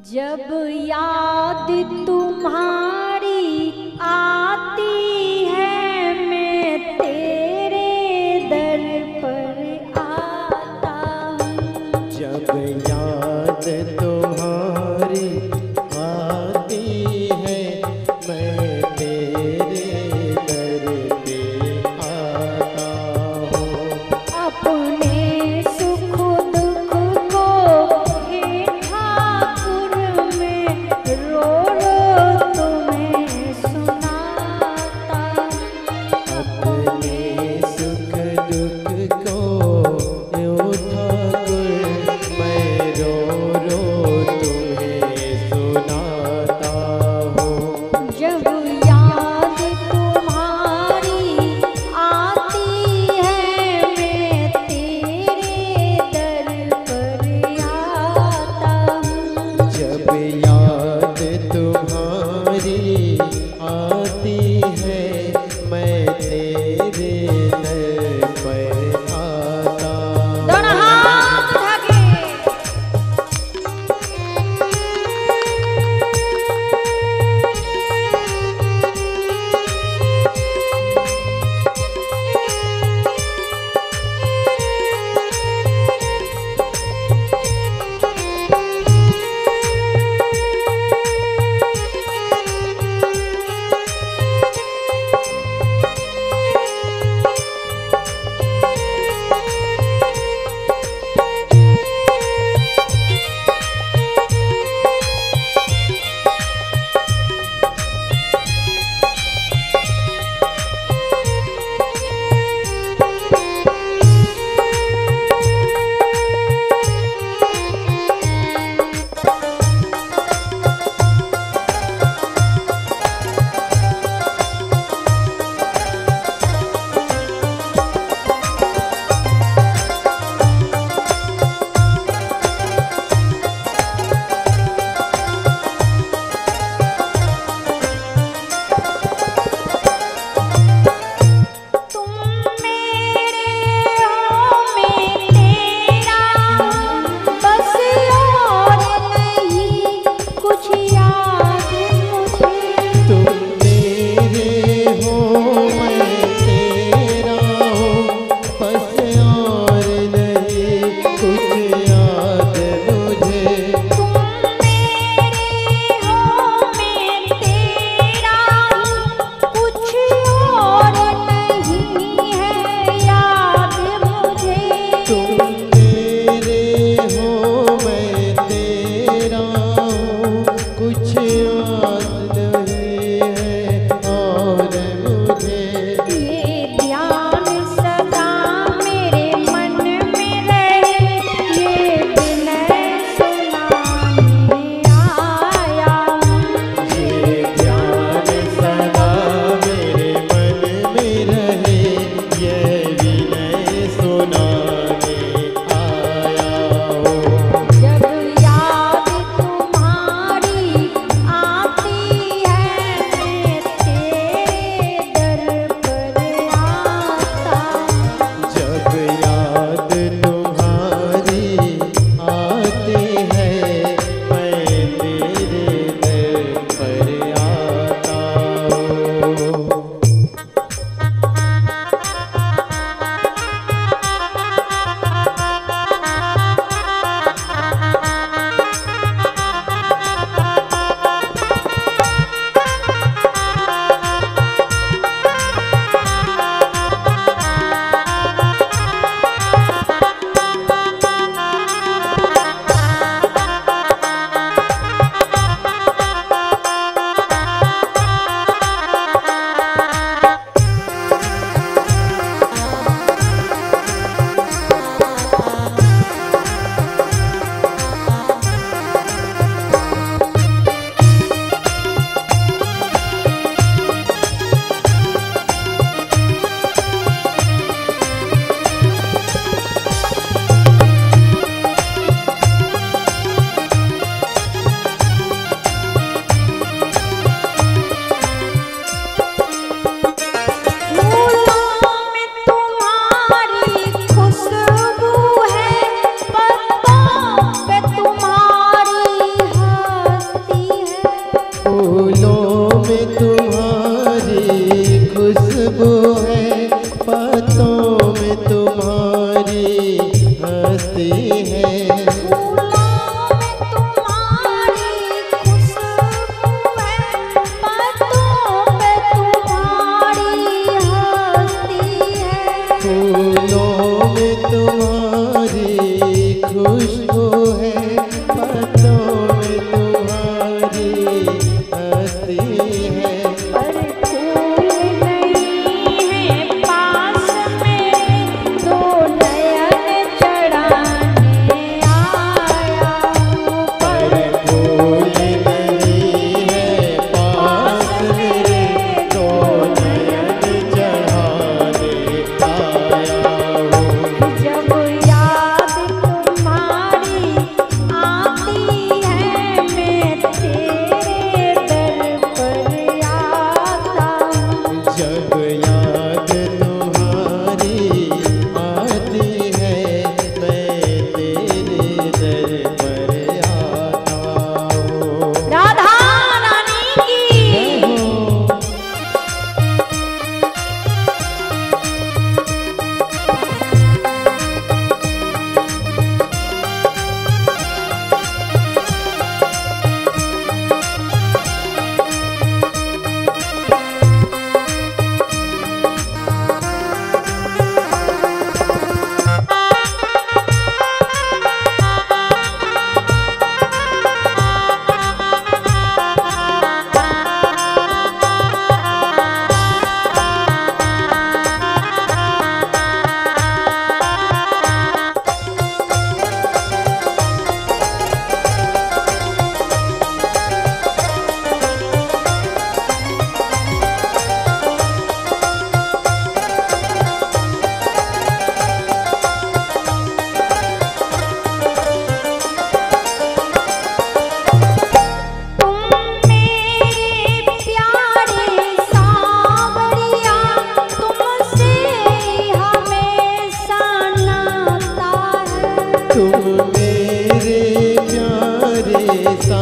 जब याद तुम्हारी आती है मैं तेरे दर पर आता हूँ। जब याद तुम्हारी आती है मैं तेरे दर पे आता हूँ। अपने सुख दुख को हे ठाकुर में रो रो तुम्हें सुनाता हूँ। अपने सुख दुख को यूं ठाकुर मैं रो रो तुम्हें सुनाता हूँ। जब याद तुम्हारी आती है मैं तेरे दर पर आता हूँ। जब याद तुम्हारी आती है मैं तेरे दर पर आता हूँ। दोनों हाथ उठा के में तुम्हारी खुशबू है, बातों में तुम्हारी हंसी है। फूलों में तुम्हारी खुशबू है, बातों में तुम्हारी हंसी है। फूलों में तुम्हारी खुशबू है, बातों में तुम्हारी हंसी है। पर फूल नहीं है पास मेरे, तो नयन चढ़ाने आया हूँ। पर फूल नहीं है पास मेरे, तो नयन चढ़ाने आया हूँ। जब याद तुम्हारी आती है, मैं तेरे दर पर आता हूँ। जब याद तुम्हारी आती है, मैं तेरे दर पर आता हूँ। राधा रानी की तुम मेरे प्यारे सा